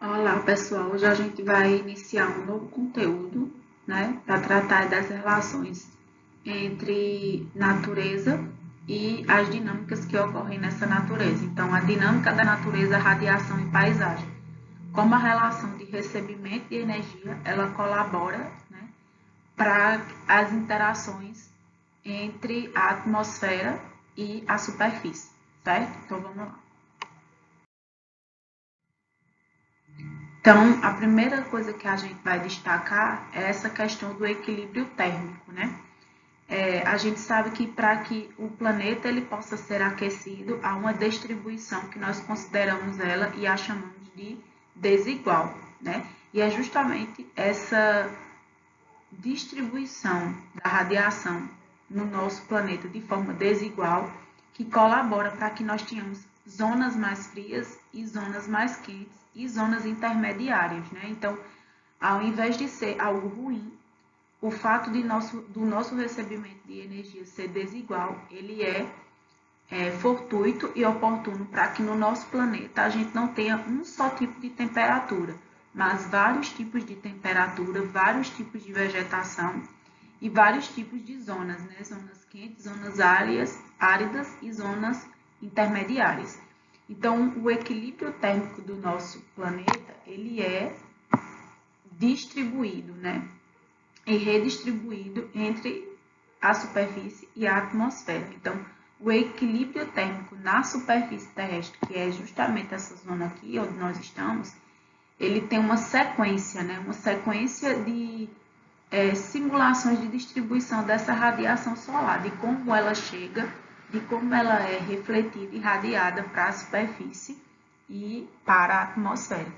Olá, pessoal. Hoje a gente vai iniciar um novo conteúdo, né, para tratar das relações entre natureza e as dinâmicas que ocorrem nessa natureza. Então, a dinâmica da natureza, radiação e paisagem. Como a relação de recebimento de energia, ela colabora, né, para as interações entre a atmosfera e a superfície, certo? Então, vamos lá. Então, a primeira coisa que a gente vai destacar é essa questão do equilíbrio térmico, né? A gente sabe que para que o planeta ele possa ser aquecido, há uma distribuição que nós consideramos ela e a chamamos de desigual, né? E é justamente essa distribuição da radiação no nosso planeta de forma desigual que colabora para que nós tenhamos zonas mais frias e zonas mais quentes e zonas intermediárias, né? Então, ao invés de ser algo ruim, o fato do nosso recebimento de energia ser desigual, ele é fortuito e oportuno para que no nosso planeta a gente não tenha um só tipo de temperatura, mas vários tipos de temperatura, vários tipos de vegetação e vários tipos de zonas, né? Zonas quentes, zonas áridas e zonas intermediárias. Então, o equilíbrio térmico do nosso planeta, ele é distribuído, né? E redistribuído entre a superfície e a atmosfera. Então, o equilíbrio térmico na superfície terrestre, que é justamente essa zona aqui onde nós estamos, ele tem uma sequência, né? Uma sequência de simulações de distribuição dessa radiação solar, de como ela chega, de como ela é refletida e radiada para a superfície e para a atmosfera.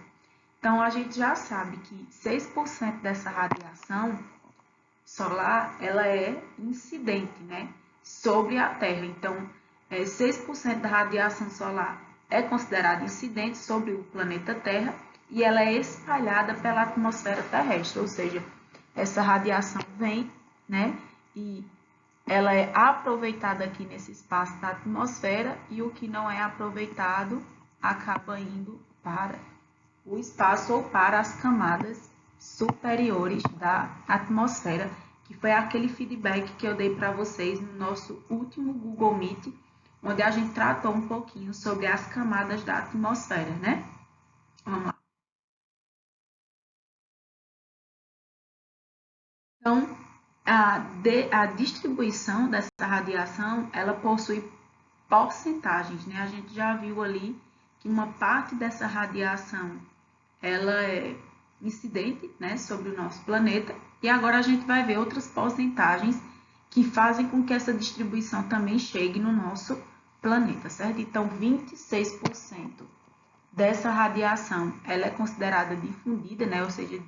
Então, a gente já sabe que 6% dessa radiação solar, ela é incidente, né, sobre a Terra. Então, 6% da radiação solar é considerada incidente sobre o planeta Terra e ela é espalhada pela atmosfera terrestre, ou seja, essa radiação vem, né, e ela é aproveitada aqui nesse espaço da atmosfera e o que não é aproveitado acaba indo para o espaço ou para as camadas superiores da atmosfera, que foi aquele feedback que eu dei para vocês no nosso último Google Meet, onde a gente tratou um pouquinho sobre as camadas da atmosfera, né? Vamos lá. Então, a distribuição dessa radiação, ela possui porcentagens, né? A gente já viu ali que uma parte dessa radiação ela é incidente, né, sobre o nosso planeta, e agora a gente vai ver outras porcentagens que fazem com que essa distribuição também chegue no nosso planeta, certo? Então, 26% dessa radiação, ela é considerada difundida, né, ou seja,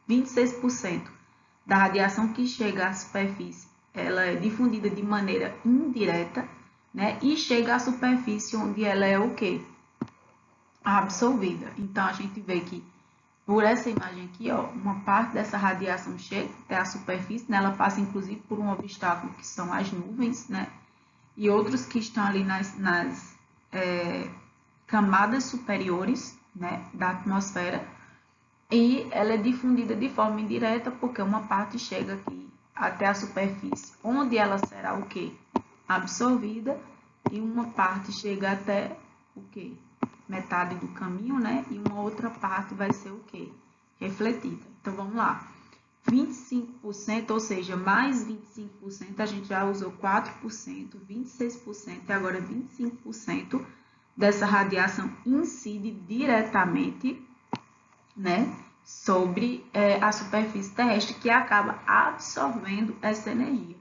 26% da radiação que chega à superfície, ela é difundida de maneira indireta, né, e chega à superfície onde ela é o quê? Absorvida. Então, a gente vê que por essa imagem aqui, ó, uma parte dessa radiação chega até a superfície, né? Ela passa inclusive por um obstáculo que são as nuvens, né? E outros que estão ali nas camadas superiores, né, da atmosfera. E ela é difundida de forma indireta porque uma parte chega aqui até a superfície, onde ela será o quê? Absorvida, e uma parte chega até o quê? Metade do caminho, né? E uma outra parte vai ser o quê? Refletida. Então, vamos lá. 25%, ou seja, mais 25%, a gente já usou 4%, 26% e agora 25% dessa radiação incide diretamente, né, sobre a superfície terrestre, que acaba absorvendo essa energia.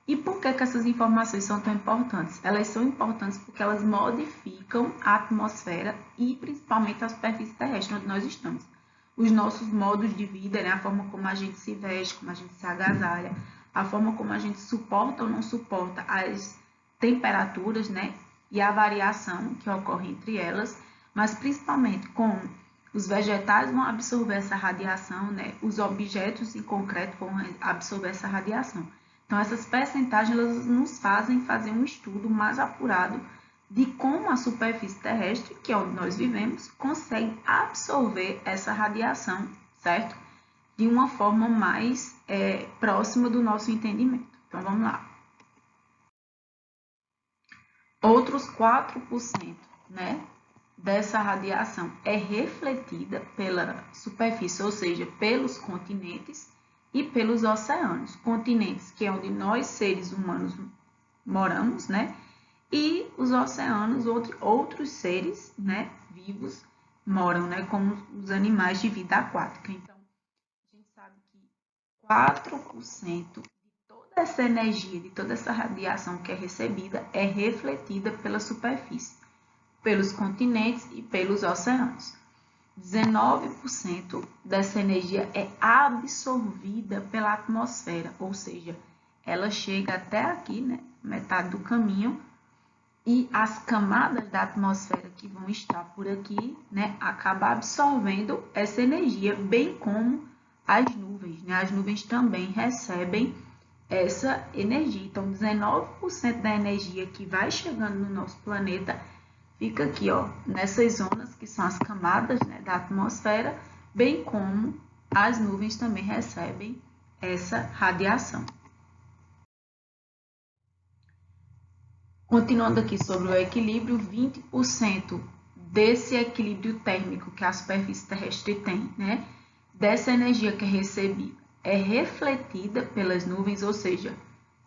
E por que essas informações são tão importantes? Elas são importantes porque elas modificam a atmosfera e principalmente a superfície terrestre onde nós estamos. Os nossos modos de vida, né? A forma como a gente se veste, como a gente se agasalha, a forma como a gente suporta ou não suporta as temperaturas, né? E a variação que ocorre entre elas, mas principalmente como os vegetais vão absorver essa radiação, né? Os objetos em concreto vão absorver essa radiação. Então, essas percentagens elas nos fazem fazer um estudo mais apurado de como a superfície terrestre, que é onde nós vivemos, consegue absorver essa radiação, certo? De uma forma mais próxima do nosso entendimento. Então, vamos lá. Outros 4%, né, dessa radiação é refletida pela superfície, ou seja, pelos continentes e pelos oceanos. Continentes, que é onde nós, seres humanos, moramos, né? E os oceanos, outros seres, né, vivos moram, né, como os animais de vida aquática. Então, a gente sabe que 4% de toda essa energia, de toda essa radiação que é recebida, é refletida pela superfície, pelos continentes e pelos oceanos. 19% dessa energia é absorvida pela atmosfera, ou seja, ela chega até aqui, né, metade do caminho, e as camadas da atmosfera que vão estar por aqui, né, acaba absorvendo essa energia, bem como as nuvens, né? As nuvens também recebem essa energia. Então, 19% da energia que vai chegando no nosso planeta fica aqui, ó, nessas zonas que são as camadas, né, da atmosfera, bem como as nuvens também recebem essa radiação. Continuando aqui sobre o equilíbrio, 20% desse equilíbrio térmico que a superfície terrestre tem, né? Dessa energia que é recebida, é refletida pelas nuvens, ou seja,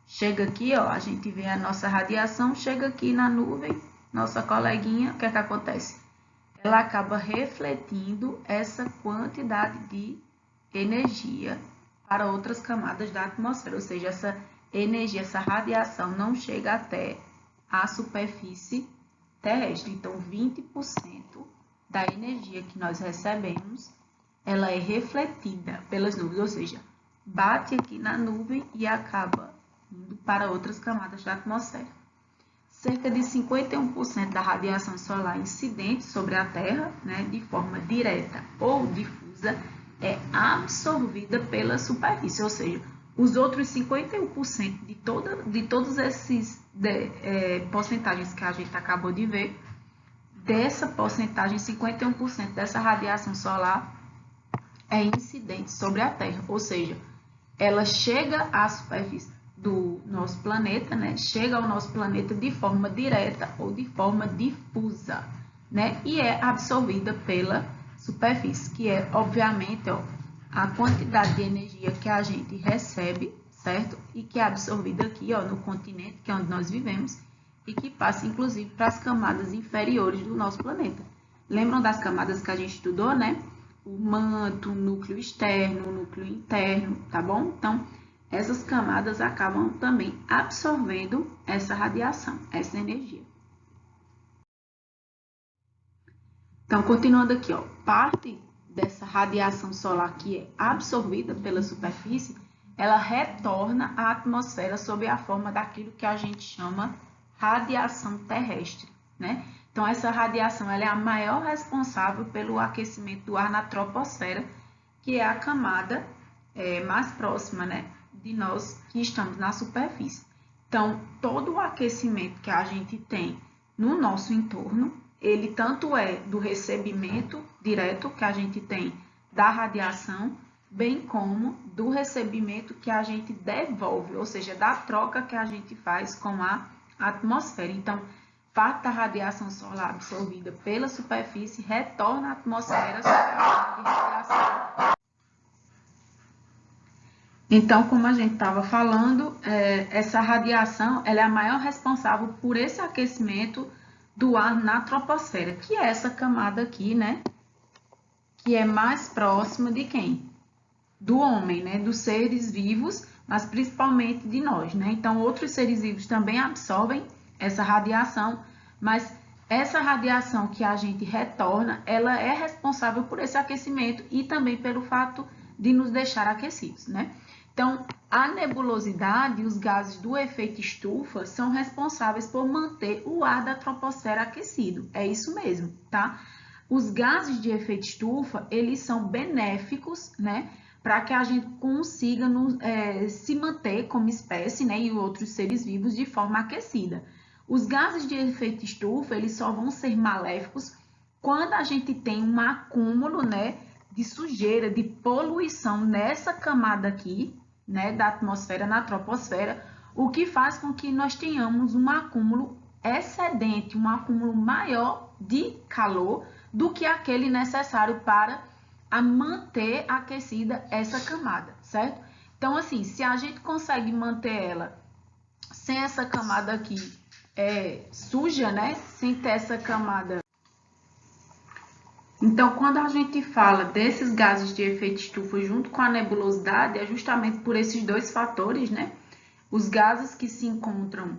chega aqui, ó, a gente vê a nossa radiação, chega aqui na nuvem, nossa coleguinha, o que é que acontece? Ela acaba refletindo essa quantidade de energia para outras camadas da atmosfera, ou seja, essa energia, essa radiação não chega até a superfície terrestre. Então, 20% da energia que nós recebemos, ela é refletida pelas nuvens, ou seja, bate aqui na nuvem e acaba indo para outras camadas da atmosfera. Cerca de 51% da radiação solar incidente sobre a Terra, né, de forma direta ou difusa, é absorvida pela superfície, ou seja, os outros 51% de todos esses porcentagens que a gente acabou de ver, dessa porcentagem, 51% dessa radiação solar é incidente sobre a Terra, ou seja, ela chega à superfície do nosso planeta, né? Chega ao nosso planeta de forma direta ou de forma difusa, né? E é absorvida pela superfície, que é, obviamente, ó, a quantidade de energia que a gente recebe, certo? E que é absorvida aqui, ó, no continente, que é onde nós vivemos, e que passa, inclusive, para as camadas inferiores do nosso planeta. Lembram das camadas que a gente estudou, né? O manto, o núcleo externo, o núcleo interno, tá bom? Então, essas camadas acabam também absorvendo essa radiação, essa energia. Então, continuando aqui, ó, parte dessa radiação solar que é absorvida pela superfície, ela retorna à atmosfera sob a forma daquilo que a gente chama radiação terrestre, né? Então, essa radiação ela é a maior responsável pelo aquecimento do ar na troposfera, que é a camada mais próxima, né, de nós que estamos na superfície. Então, todo o aquecimento que a gente tem no nosso entorno, ele tanto é do recebimento direto que a gente tem da radiação, bem como do recebimento que a gente devolve, ou seja, da troca que a gente faz com a atmosfera. Então, parte da radiação solar absorvida pela superfície retorna à atmosfera sob a forma de radiação. Então, como a gente estava falando, essa radiação ela é a maior responsável por esse aquecimento do ar na troposfera, que é essa camada aqui, né? Que é mais próxima de quem? Do homem, né? Dos seres vivos, mas principalmente de nós, né? Então, outros seres vivos também absorvem essa radiação, mas essa radiação que a gente retorna, ela é responsável por esse aquecimento e também pelo fato de nos deixar aquecidos, né? Então, a nebulosidade e os gases do efeito estufa são responsáveis por manter o ar da troposfera aquecido. É isso mesmo, tá? Os gases de efeito estufa, eles são benéficos, né? Para que a gente consiga se manter como espécie, né? E outros seres vivos de forma aquecida. Os gases de efeito estufa, eles só vão ser maléficos quando a gente tem um acúmulo, né, de sujeira, de poluição nessa camada aqui, né, da atmosfera, na troposfera, o que faz com que nós tenhamos um acúmulo excedente, um acúmulo maior de calor do que aquele necessário para manter aquecida essa camada, certo? Então, assim, se a gente consegue manter ela sem essa camada aqui suja, né? Sem ter essa camada. Então, quando a gente fala desses gases de efeito estufa junto com a nebulosidade, é justamente por esses dois fatores, né? Os gases que se encontram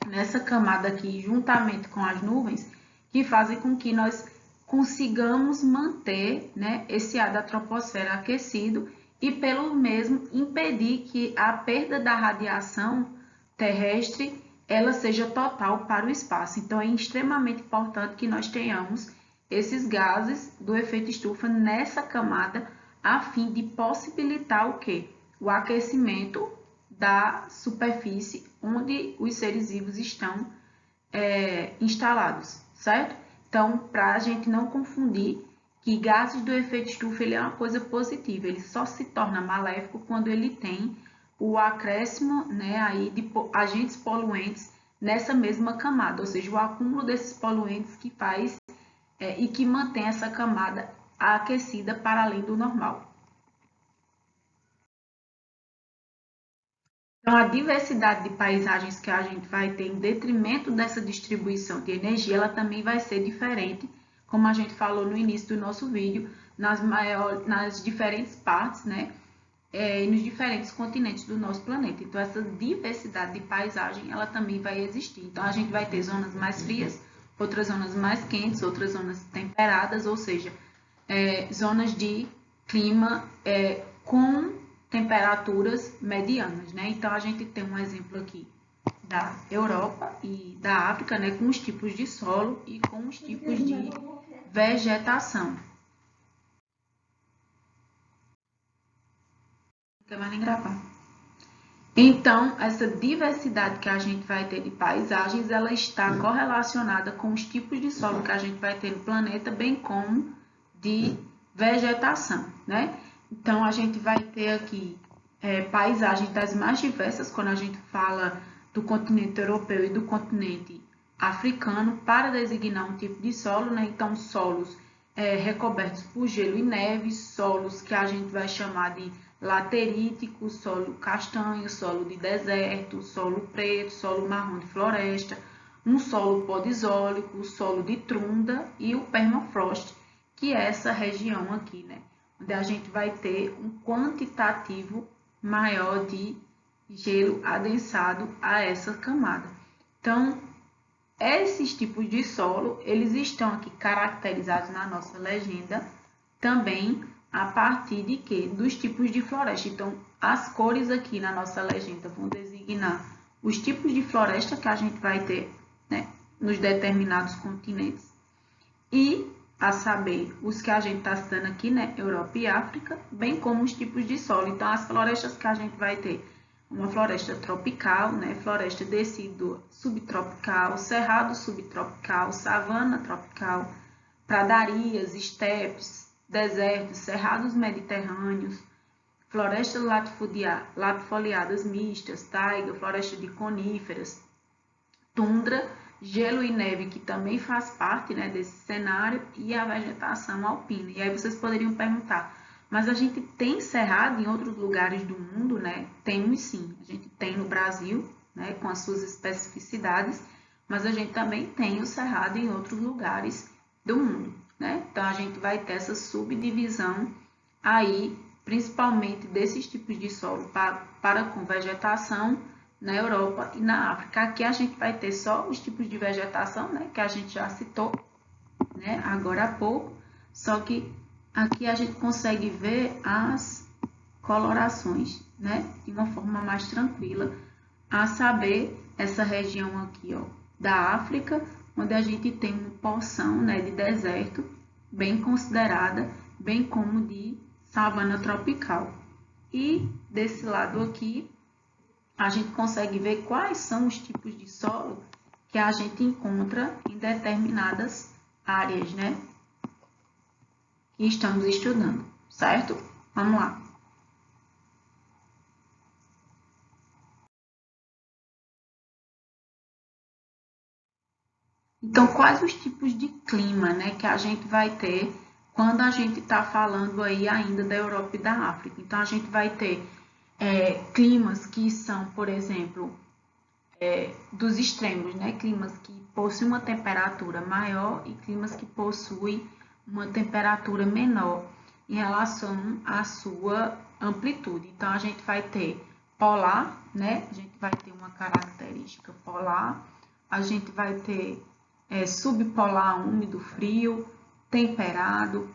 nessa camada aqui, juntamente com as nuvens, que fazem com que nós consigamos manter, né, esse ar da troposfera aquecido e, pelo mesmo, impedir que a perda da radiação terrestre ela seja total para o espaço. Então, é extremamente importante que nós tenhamos esses gases do efeito estufa nessa camada, a fim de possibilitar o quê? O aquecimento da superfície onde os seres vivos estão instalados, certo? Então, para a gente não confundir que gases do efeito estufa ele é uma coisa positiva, ele só se torna maléfico quando ele tem o acréscimo, né, aí de agentes poluentes nessa mesma camada, ou seja, o acúmulo desses poluentes que faz e que mantém essa camada aquecida para além do normal. Então, a diversidade de paisagens que a gente vai ter em detrimento dessa distribuição de energia, ela também vai ser diferente, como a gente falou no início do nosso vídeo, nas diferentes partes, né? E nos diferentes continentes do nosso planeta. Então, essa diversidade de paisagem, ela também vai existir. Então, a gente vai ter zonas mais frias, outras zonas mais quentes, outras zonas temperadas, ou seja, zonas de clima com temperaturas medianas, né? Então, a gente tem um exemplo aqui da Europa e da África, né? Com os tipos de solo e com os tipos de vegetação. Não quer mais nem gravar. Então, essa diversidade que a gente vai ter de paisagens, ela está correlacionada com os tipos de solo que a gente vai ter no planeta, bem como de vegetação, né? Então, a gente vai ter aqui paisagens das mais diversas, quando a gente fala do continente europeu e do continente africano, para designar um tipo de solo, né? Então, solos recobertos por gelo e neve, solos que a gente vai chamar de laterítico, solo castanho, solo de deserto, solo preto, solo marrom de floresta, um solo podisólico, solo de tundra e o permafrost, que é essa região aqui, né? Onde a gente vai ter um quantitativo maior de gelo adensado a essa camada. Então, esses tipos de solo, eles estão aqui caracterizados na nossa legenda também a partir de quê? Dos tipos de floresta. Então, as cores aqui na nossa legenda vão designar os tipos de floresta que a gente vai ter, né, nos determinados continentes. E, a saber, os que a gente está citando aqui, né, Europa e África, bem como os tipos de solo. Então, as florestas que a gente vai ter, uma floresta tropical, né, floresta decídua subtropical, cerrado subtropical, savana tropical, pradarias, estepes, desertos, cerrados mediterrâneos, florestas latifoliadas mistas, taiga, floresta de coníferas, tundra, gelo e neve, que também faz parte, né, desse cenário, e a vegetação alpina. E aí vocês poderiam perguntar, mas a gente tem cerrado em outros lugares do mundo, né? Temos sim, a gente tem no Brasil, né, com as suas especificidades, mas a gente também tem o cerrado em outros lugares do mundo, né? Então, a gente vai ter essa subdivisão aí, principalmente desses tipos de solo para com vegetação na Europa e na África. Aqui a gente vai ter só os tipos de vegetação, né? Que a gente já citou, né? Agora há pouco, só que aqui a gente consegue ver as colorações, né? De uma forma mais tranquila, a saber, essa região aqui, ó, da África, onde a gente tem uma porção, né, de deserto bem considerada, bem como de savana tropical. E desse lado aqui, a gente consegue ver quais são os tipos de solo que a gente encontra em determinadas áreas, né? Que estamos estudando, certo? Vamos lá. Então, quais os tipos de clima, né, que a gente vai ter quando a gente está falando aí ainda da Europa e da África? Então, a gente vai ter climas que são, por exemplo, dos extremos, né? Climas que possuem uma temperatura maior e climas que possuem uma temperatura menor em relação à sua amplitude. Então, a gente vai ter polar, né? A gente vai ter uma característica polar, a gente vai ter subpolar, úmido, frio, temperado,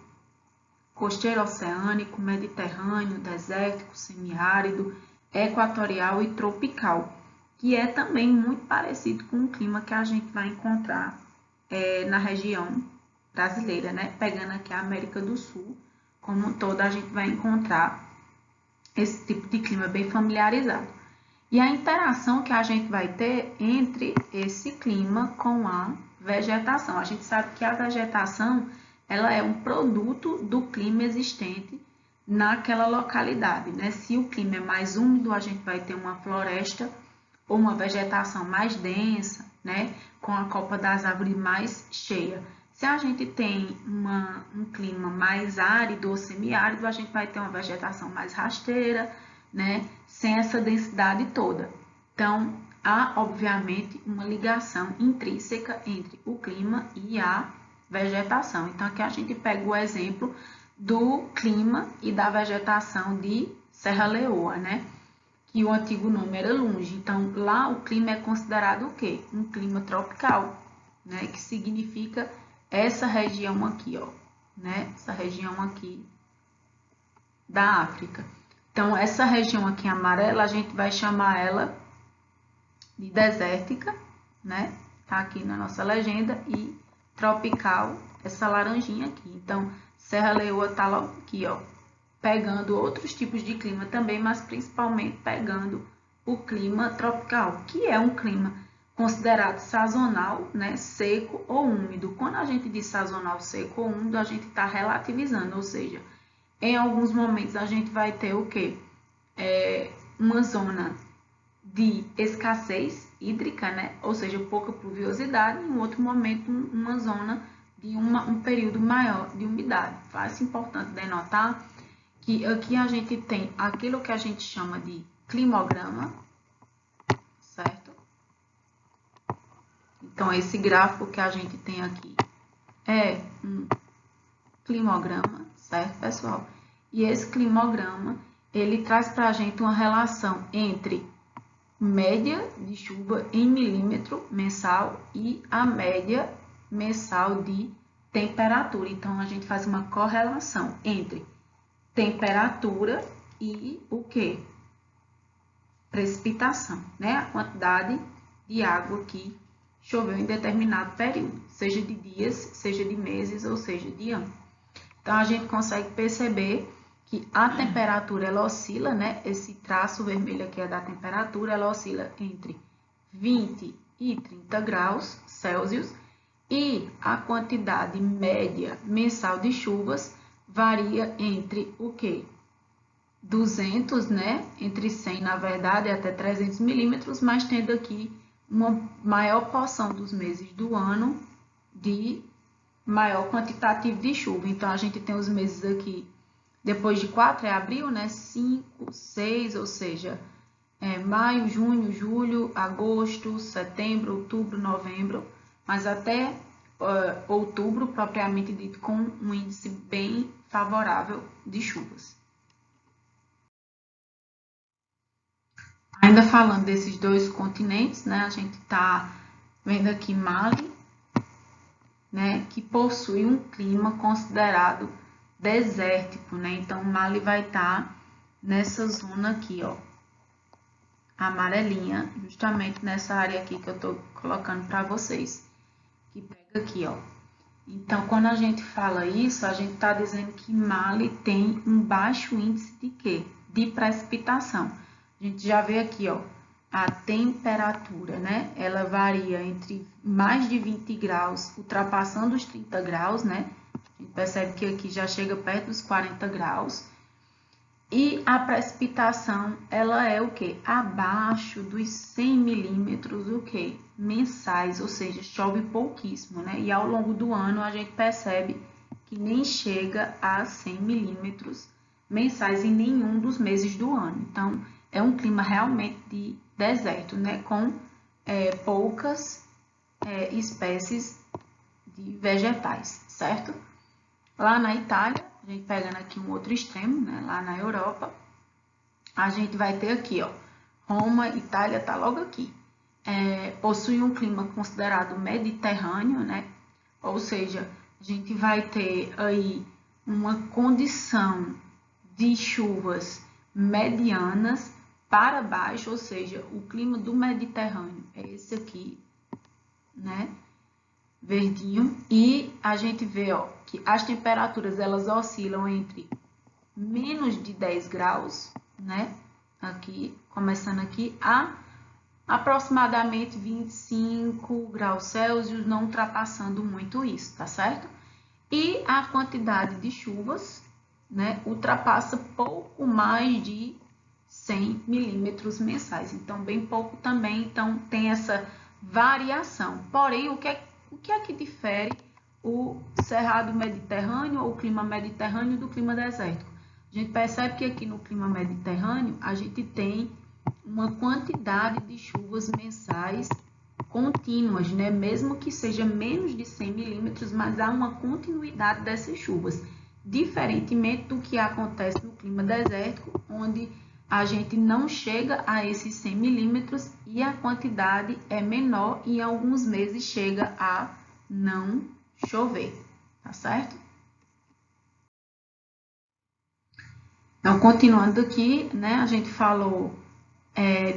costeiro oceânico, mediterrâneo, desértico, semiárido, equatorial e tropical, que é também muito parecido com o clima que a gente vai encontrar na região brasileira, né? Pegando aqui a América do Sul, como um todo, a gente vai encontrar esse tipo de clima bem familiarizado. E a interação que a gente vai ter entre esse clima com a vegetação. A gente sabe que a vegetação ela é um produto do clima existente naquela localidade, né? Se o clima é mais úmido, a gente vai ter uma floresta ou uma vegetação mais densa, né? Com a copa das árvores mais cheia. Se a gente tem um clima mais árido ou semiárido, a gente vai ter uma vegetação mais rasteira, né? Sem essa densidade toda. Então, há, obviamente, uma ligação intrínseca entre o clima e a vegetação. Então, aqui a gente pega o exemplo do clima e da vegetação de Serra Leoa, né? Que o antigo nome era Lunge. Então, lá o clima é considerado o quê? Um clima tropical, né? Que significa essa região aqui, ó, né? Essa região aqui da África. Então, essa região aqui amarela, a gente vai chamar ela de desértica, né? Tá aqui na nossa legenda. E tropical, essa laranjinha aqui. Então, Serra Leoa tá logo aqui, ó, pegando outros tipos de clima também, mas principalmente pegando o clima tropical, que é um clima considerado sazonal, né, seco ou úmido. Quando a gente diz sazonal, seco ou úmido, a gente está relativizando, ou seja, em alguns momentos a gente vai ter o quê? Uma zona de escassez hídrica, né? Ou seja, pouca pluviosidade, em outro momento uma zona de um período maior de umidade. Faz importante denotar que aqui a gente tem aquilo que a gente chama de climograma, certo? Então, esse gráfico que a gente tem aqui é um climograma, certo, pessoal? E esse climograma, ele traz para a gente uma relação entre média de chuva em milímetro mensal e a média mensal de temperatura. Então, a gente faz uma correlação entre temperatura e o que? Precipitação, né? A quantidade de água que choveu em determinado período, seja de dias, seja de meses ou seja de ano. Então, a gente consegue perceber que a temperatura, ela oscila, né? Esse traço vermelho aqui é da temperatura, ela oscila entre 20 e 30 graus Celsius e a quantidade média mensal de chuvas varia entre o quê? 200, né? Entre 100, na verdade, até 300 milímetros, mas tendo aqui uma maior porção dos meses do ano de maior quantitativo de chuva. Então, a gente tem os meses aqui, depois de 4 é abril, né? 5, 6, ou seja, maio, junho, julho, agosto, setembro, outubro, novembro, mas até outubro, propriamente dito, com um índice bem favorável de chuvas. Ainda falando desses dois continentes, né? A gente está vendo aqui Mali, né? Que possui um clima considerado desértico, né? Então, Mali vai estar nessa zona aqui, ó, amarelinha, justamente nessa área aqui que eu tô colocando para vocês, que pega aqui, ó. Então, quando a gente fala isso, a gente tá dizendo que Mali tem um baixo índice de quê? De precipitação. A gente já vê aqui, ó, a temperatura, né? Ela varia entre mais de 20 graus, ultrapassando os 30 graus, né? A gente percebe que aqui já chega perto dos 40 graus. E a precipitação, ela é o quê? Abaixo dos 100 milímetros, o quê? Mensais, ou seja, chove pouquíssimo, né? E ao longo do ano a gente percebe que nem chega a 100 milímetros mensais em nenhum dos meses do ano. Então, é um clima realmente de deserto, né? Com poucas espécies de vegetais, certo? Lá na Itália, a gente pegando aqui um outro extremo, né? Lá na Europa, a gente vai ter aqui, ó, Roma, Itália, tá logo aqui. Possui um clima considerado mediterrâneo, né? Ou seja, a gente vai ter aí uma condição de chuvas medianas para baixo, ou seja, o clima do Mediterrâneo é esse aqui, né? Verdinho. E a gente vê, ó, que as temperaturas elas oscilam entre menos de 10 graus, né? Aqui, começando aqui, a aproximadamente 25 graus Celsius, não ultrapassando muito isso, tá certo? E a quantidade de chuvas, né, ultrapassa pouco mais de 100 milímetros mensais. Então, bem pouco também, então tem essa variação. Porém, o que é que difere o Cerrado Mediterrâneo ou o clima mediterrâneo do clima desértico? A gente percebe que aqui no clima mediterrâneo, a gente tem uma quantidade de chuvas mensais contínuas, né? Mesmo que seja menos de 100 milímetros, mas há uma continuidade dessas chuvas, diferentemente do que acontece no clima desértico, onde a gente não chega a esses 100 milímetros e a quantidade é menor e em alguns meses chega a não chover, tá certo? Então, continuando aqui, né, a gente falou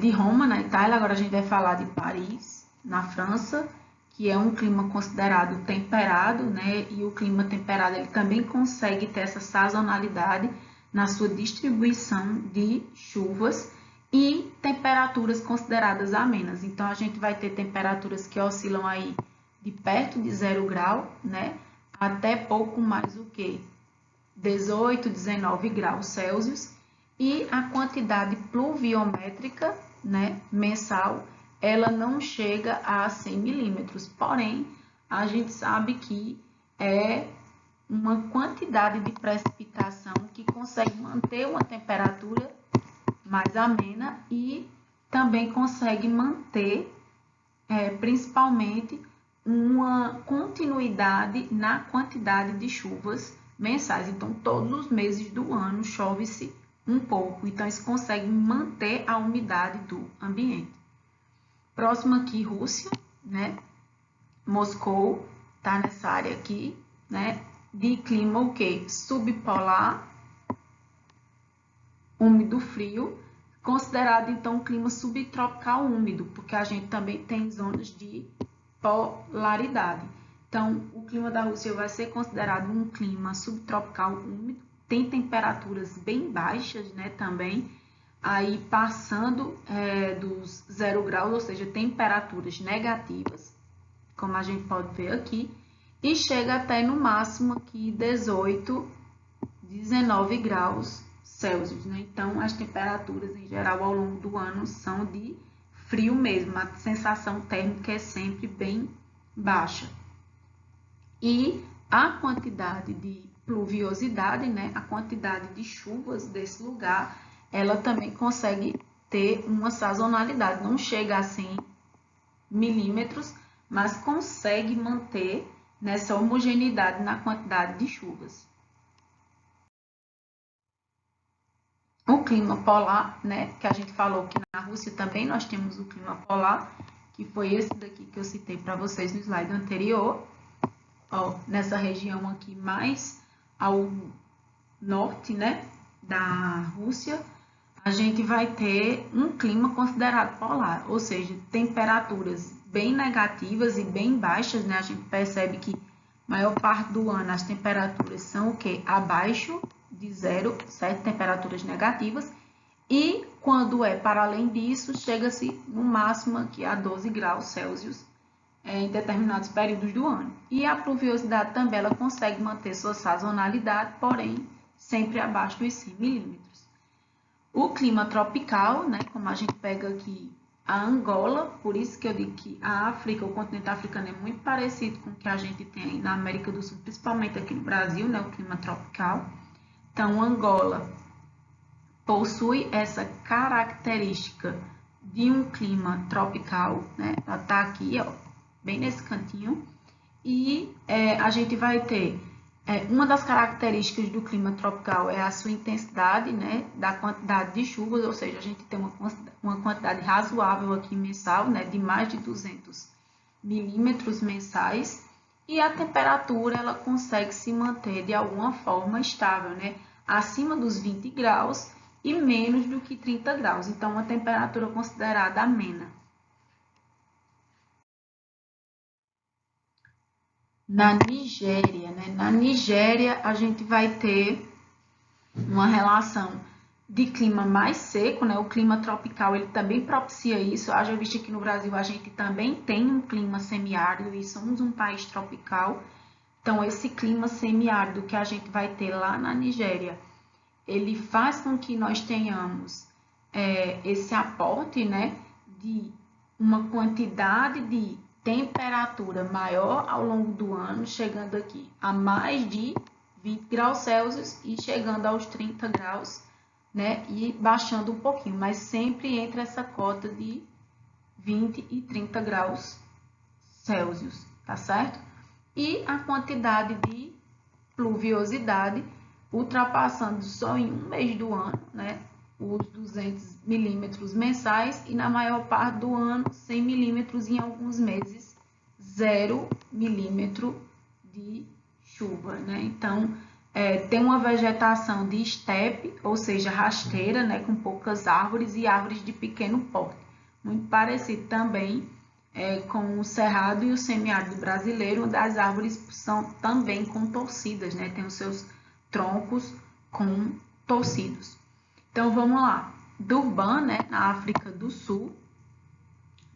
de Roma, na Itália, agora a gente vai falar de Paris, na França, que é um clima considerado temperado, né, e o clima temperado ele também consegue ter essa sazonalidade na sua distribuição de chuvas e temperaturas consideradas amenas. Então, a gente vai ter temperaturas que oscilam aí de perto de 0 grau, né, até pouco mais o que? 18, 19 graus Celsius, e a quantidade pluviométrica, né, mensal, ela não chega a 100 milímetros, porém, a gente sabe que é uma quantidade de precipitação que consegue manter uma temperatura mais amena e também consegue manter, principalmente, uma continuidade na quantidade de chuvas mensais. Então, todos os meses do ano chove-se um pouco. Então, isso consegue manter a umidade do ambiente. Próximo aqui, Rússia, né? Moscou tá nessa área aqui, né? De clima o quê? Subpolar, úmido frio, considerado então um clima subtropical úmido, porque a gente também tem zonas de polaridade. Então, o clima da Rússia vai ser considerado um clima subtropical úmido, tem temperaturas bem baixas, né, também, aí passando dos 0 graus, ou seja, temperaturas negativas, como a gente pode ver aqui, e chega até no máximo aqui 18, 19 graus Celsius, né? Então, as temperaturas em geral ao longo do ano são de frio mesmo, a sensação térmica é sempre bem baixa. E a quantidade de pluviosidade, né, a quantidade de chuvas desse lugar, ela também consegue ter uma sazonalidade, não chega a 100 milímetros, mas consegue manter nessa homogeneidade na quantidade de chuvas. O clima polar, né, que a gente falou que na Rússia também nós temos o clima polar, que foi esse daqui que eu citei para vocês no slide anterior. Ó, nessa região aqui mais ao norte, né, da Rússia, a gente vai ter um clima considerado polar, ou seja, temperaturas bem negativas e bem baixas, né? A gente percebe que a maior parte do ano as temperaturas são o quê? Abaixo de zero, certo? Temperaturas negativas. E quando é para além disso, chega-se no máximo aqui a 12 graus Celsius em determinados períodos do ano. E a pluviosidade também ela consegue manter sua sazonalidade, porém sempre abaixo dos 100 milímetros. O clima tropical, né, como a gente pega aqui a Angola, por isso que eu digo que a África, o continente africano é muito parecido com o que a gente tem na América do Sul, principalmente aqui no Brasil, né, o clima tropical. Então, Angola possui essa característica de um clima tropical, né? Ela está aqui, ó, bem nesse cantinho. E a gente vai ter uma das características do clima tropical é a sua intensidade, né? Da quantidade de chuvas, ou seja, a gente tem uma quantidade razoável aqui mensal, né? De mais de 200 milímetros mensais. E a temperatura ela consegue se manter de alguma forma estável, né? Acima dos 20 graus e menos do que 30 graus. Então, uma temperatura considerada amena. Na Nigéria, né? Na Nigéria, a gente vai ter uma relação de clima mais seco, né? O clima tropical, ele também propicia isso. Haja visto que no Brasil a gente também tem um clima semiárido e somos um país tropical. Então, esse clima semiárido que a gente vai ter lá na Nigéria, ele faz com que nós tenhamos esse aporte, né, de uma quantidade de temperatura maior ao longo do ano, chegando aqui a mais de 20 graus Celsius e chegando aos 30 graus, né, e baixando um pouquinho, mas sempre entre essa cota de 20 e 30 graus Celsius, tá certo? E a quantidade de pluviosidade ultrapassando só em um mês do ano, né, os 200 milímetros mensais e na maior parte do ano 100 milímetros, em alguns meses 0 milímetro de chuva, né? Então, tem uma vegetação de estepe, ou seja, rasteira, né, com poucas árvores e árvores de pequeno porte, muito parecido também com o cerrado e o semiárido brasileiro, onde as árvores são também contorcidas, né? Tem os seus troncos contorcidos. Então, vamos lá. Durban, né? Na África do Sul,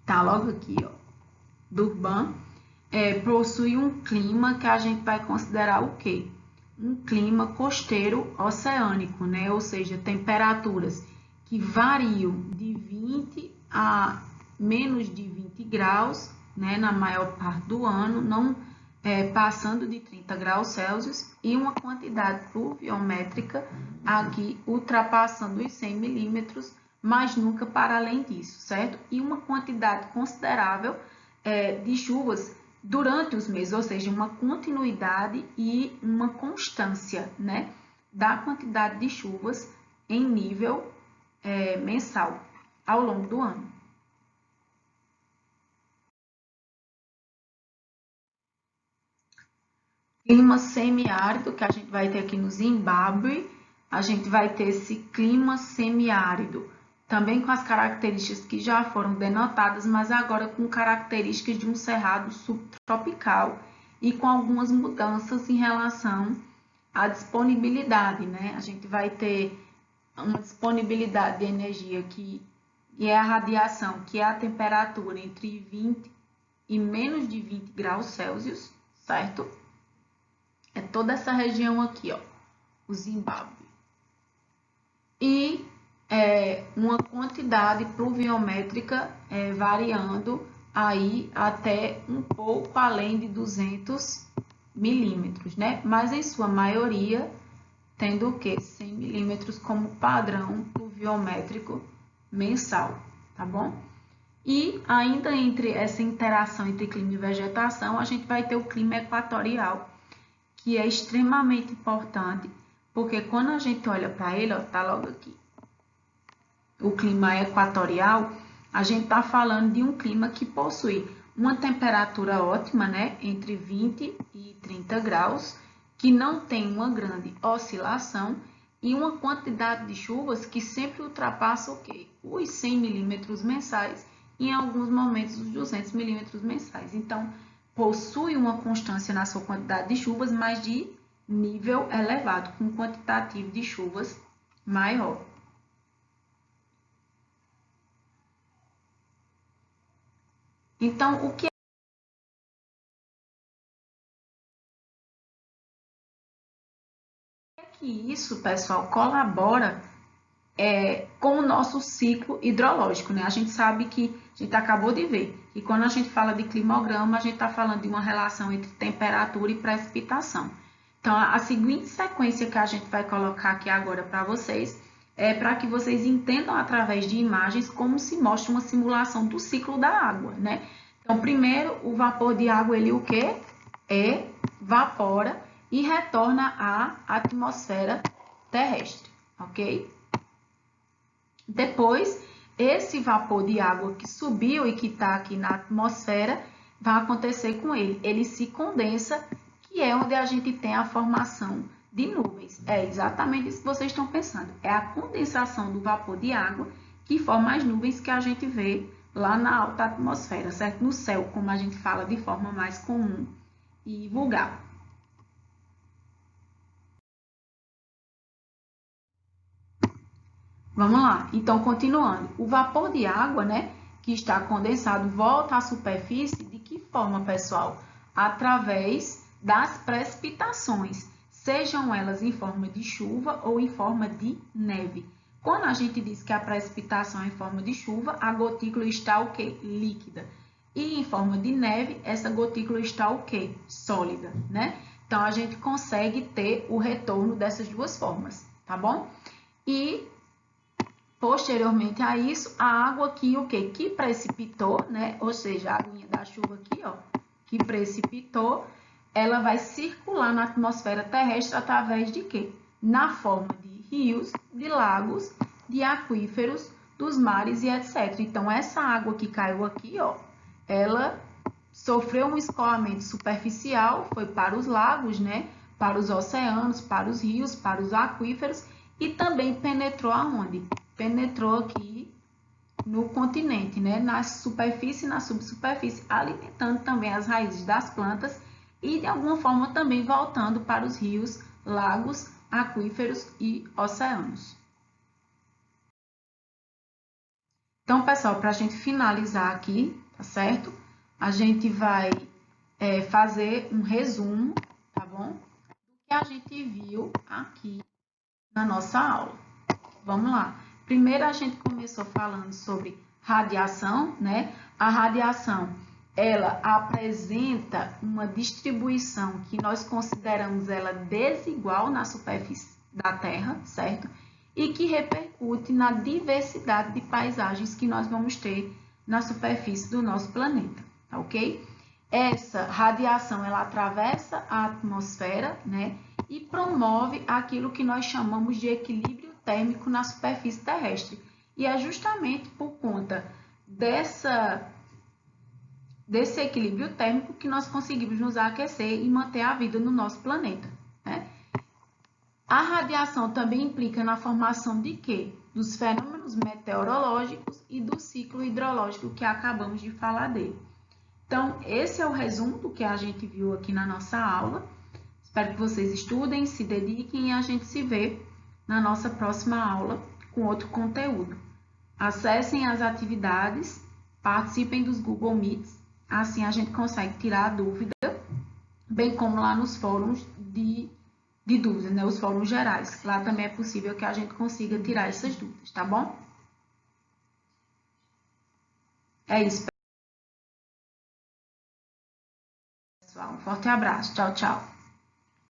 tá logo aqui, ó. Durban possui um clima que a gente vai considerar o quê? Um clima costeiro oceânico, né? Ou seja, temperaturas que variam de 20 a menos de 20 graus, né? Na maior parte do ano, não passando de 30 graus Celsius, e uma quantidade pluviométrica aqui ultrapassando os 100 milímetros, mas nunca para além disso, certo? E uma quantidade considerável de chuvas durante os meses, ou seja, uma continuidade e uma constância, né, da quantidade de chuvas em nível mensal ao longo do ano. Clima semiárido, que a gente vai ter aqui no Zimbábue, a gente vai ter esse clima semiárido, também com as características que já foram denotadas, mas agora com características de um cerrado subtropical e com algumas mudanças em relação à disponibilidade, né? A gente vai ter uma disponibilidade de energia que é a radiação, que é a temperatura entre 20 e menos de 20 graus Celsius, certo? É toda essa região aqui, ó, o Zimbábue. E uma quantidade pluviométrica variando aí até um pouco além de 200 milímetros, né? Mas em sua maioria tendo o que? 100 milímetros como padrão pluviométrico mensal, tá bom? E ainda entre essa interação entre clima e vegetação, a gente vai ter o clima equatorial, que é extremamente importante, porque quando a gente olha para ele, ó, tá logo aqui, o clima equatorial, a gente está falando de um clima que possui uma temperatura ótima, né, entre 20 e 30 graus, que não tem uma grande oscilação e uma quantidade de chuvas que sempre ultrapassa o quê? Os 100 milímetros mensais e em alguns momentos os 200 milímetros mensais. Então, possui uma constância na sua quantidade de chuvas, mas de nível elevado, com quantitativo de chuvas maior. Então, o que é que isso, pessoal, colabora com o nosso ciclo hidrológico, né? A gente sabe que, a gente acabou de ver, que quando a gente fala de climograma, a gente está falando de uma relação entre temperatura e precipitação. Então, a seguinte sequência que a gente vai colocar aqui agora para vocês é para que vocês entendam através de imagens como se mostra uma simulação do ciclo da água, né? Então, primeiro, o vapor de água, ele o quê? Evapora e retorna à atmosfera terrestre, ok? Depois, esse vapor de água que subiu e que está aqui na atmosfera, vai acontecer com ele. Ele se condensa, que é onde a gente tem a formação de nuvens. É exatamente isso que vocês estão pensando. É a condensação do vapor de água que forma as nuvens que a gente vê lá na alta atmosfera, certo? No céu, como a gente fala de forma mais comum e vulgar. Vamos lá. Então, continuando. O vapor de água, né, que está condensado, volta à superfície de que forma, pessoal? Através das precipitações, sejam elas em forma de chuva ou em forma de neve. Quando a gente diz que a precipitação é em forma de chuva, a gotícula está o quê? Líquida. E em forma de neve, essa gotícula está o quê? Sólida, né? Então, a gente consegue ter o retorno dessas duas formas, tá bom? E posteriormente a isso, a água aqui, o quê? Que precipitou, né? Ou seja, a aguinha da chuva aqui, ó, que precipitou, ela vai circular na atmosfera terrestre através de quê? Na forma de rios, de lagos, de aquíferos, dos mares e etc. Então, essa água que caiu aqui, ó, ela sofreu um escoamento superficial, foi para os lagos, né? Para os oceanos, para os rios, para os aquíferos e também penetrou aonde? Penetrou aqui no continente, né? Na superfície e na subsuperfície, alimentando também as raízes das plantas e de alguma forma também voltando para os rios, lagos, aquíferos e oceanos. Então, pessoal, para a gente finalizar aqui, tá certo? A gente vai fazer um resumo, tá bom? Do que a gente viu aqui na nossa aula. Vamos lá. Primeiro a gente começou falando sobre radiação, né? A radiação, ela apresenta uma distribuição que nós consideramos ela desigual na superfície da Terra, certo? E que repercute na diversidade de paisagens que nós vamos ter na superfície do nosso planeta, tá ok? Essa radiação, ela atravessa a atmosfera, né? E promove aquilo que nós chamamos de equilíbrio térmico na superfície terrestre. E é justamente por conta desse equilíbrio térmico que nós conseguimos nos aquecer e manter a vida no nosso planeta, né? A radiação também implica na formação de quê? Dos fenômenos meteorológicos e do ciclo hidrológico que acabamos de falar dele. Então, esse é o resumo do que a gente viu aqui na nossa aula. Espero que vocês estudem, se dediquem e a gente se vê na nossa próxima aula com outro conteúdo. Acessem as atividades, participem dos Google Meets, assim a gente consegue tirar a dúvida, bem como lá nos fóruns de dúvidas, né? Os fóruns gerais. Lá também é possível que a gente consiga tirar essas dúvidas, tá bom? É isso, pessoal. Um forte abraço. Tchau, tchau.